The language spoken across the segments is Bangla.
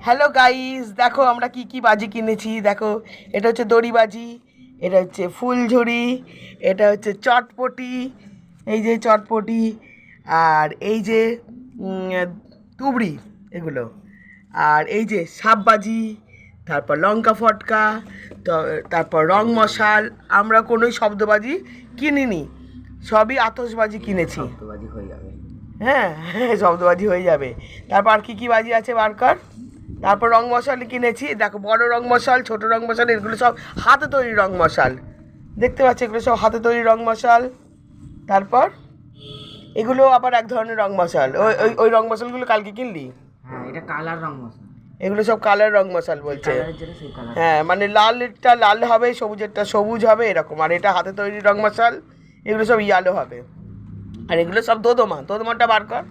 হ্যালো গাইস, দেখো আমরা কি কি বাজি কিনেছি। দেখো, এটা হচ্ছে দড়ি বাজি, এটা হচ্ছে ফুলঝুরি, এটা হচ্ছে চটপটি, এই যে চটপটি, আর এই যে তুবড়ি এগুলো, আর এই যে সাপ বাজি, তারপর লঙ্কা ফটকা, তারপর রং মশাল। আমরা কোনোই শব্দবাজি কিনিনি, সবই আতশবাজি কিনেছি। শব্দবাজি হয়ে যাবে। হ্যাঁ, শব্দবাজি হয়ে যাবে। তারপর আর কী কী বাজি আছে বার কর। তারপর রং মশাল কিনেছি, দেখো বড় রং মশাল, ছোট রং মশাল, এগুলো সব হাতে তৈরি রং মশাল, দেখতে পাচ্ছি এগুলো সব হাতে তৈরি রং মশাল। তারপর এগুলো আবার এক ধরনের রং মশাল, ওই ওই ওই রং মশালগুলো কালকে কিনলি। হ্যাঁ, এটা কালার রং মশলা। এগুলো সব কালার রং মশাল বলছে। কালারের জন্য সেই কালার। হ্যাঁ, মানে লালটা লাল হবে, সবুজেরটা সবুজ হবে, এরকম। আর এটা হাতে তৈরি রং মশাল, এগুলো সব ইয়ালো হবে। আর এগুলো সব দোদমা, দোদমাটা বার কর,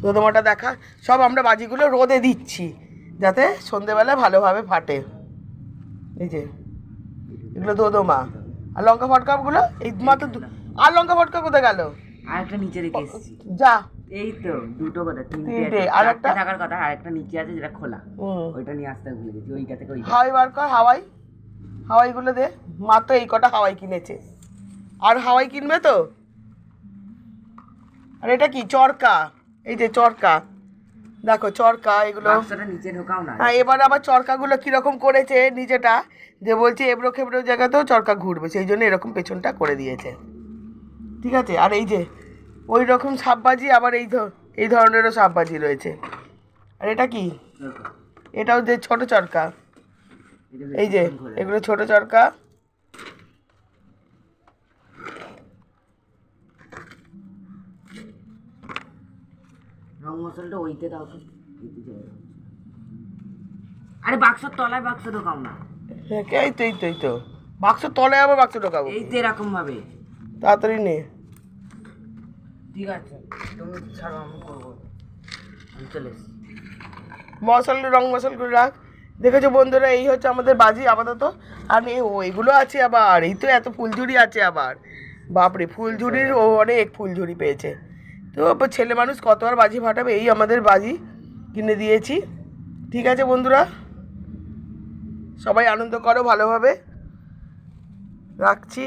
দোদমাটা দেখা। সব আমরা বাজিগুলো রোদে দিচ্ছি যাতে সন্ধেবেলা ভালোভাবে ফাটে। এই যে এগুলো দোদমা। আর লঙ্কা ফটকাগুলো এই মাত্র আর লঙ্কা ফটকা কোথায় গেল? আর একটা নিচে রেখে এসেছি। যা, এই তো দুটো কথা, তিনটে, তিনটে আর আর একটা? একটা থাকার কথা, আর একটা নিচে আছে যেটা খোলা, ওইটা নিয়ে আসতে ভুলে গেছি। ওইটা থেকে ওইটা হাওয়াই বার কর, হাওয়াই, হাওয়াইগুলো দে। মাত্র এই কটা হাওয়াই কিনেছে, আর হাওয়াই কিনবে তো। আর এটা কি চরকা, এই যে চরকা, দেখো চরকা এগুলো। বাক্সটা নিচে ঢোকাও না। হ্যাঁ, এবার আবার চরকাগুলো কীরকম করেছে নিজেটা, যে বলছে এবড়ো খেবড়ো জায়গাতেও চরকা ঘুরবে, সেই জন্য এরকম পেছনটা করে দিয়েছে। ঠিক আছে। আর এই যে ওই রকম সাপবাজি, আবার এই ধরনেরও সাপবাজি রয়েছে। আর এটা কি? এটাও যে ছোট চরকা, এই যে এগুলো ছোট চরকা। রং মশলাটা ওইতে দাও তো। আরে বাক্সর তলায় বাক্স ঢোকাও না। হ্যাঁ, এই তো এই তো এই তো বাক্স তলে আবার বাক্স ঢোকাবো? এই তো এরকম ভাবে। তাড়াতাড়ি নে। ঠিক আছে, তুমি ছাড়ো, আমি করবো। আমি চলে এসেছি। মশাল, রং মশালগুলো রাখ। দেখেছো বন্ধুরা, এই হচ্ছে আমাদের বাজি আপাতত। আর এগুলো আছে আবার, এই তো এত ফুলঝুরি আছে আবার। বাপরে, ফুলঝুরির ও অনেক ফুলঝুরি পেয়েছে। তো ছেলে মানুষ কত আর বাজি ফাটাবে, এই আমাদের বাজি কিনে দিয়েছি। ঠিক আছে বন্ধুরা, সবাই আনন্দ করো ভালোভাবে, রাখছি।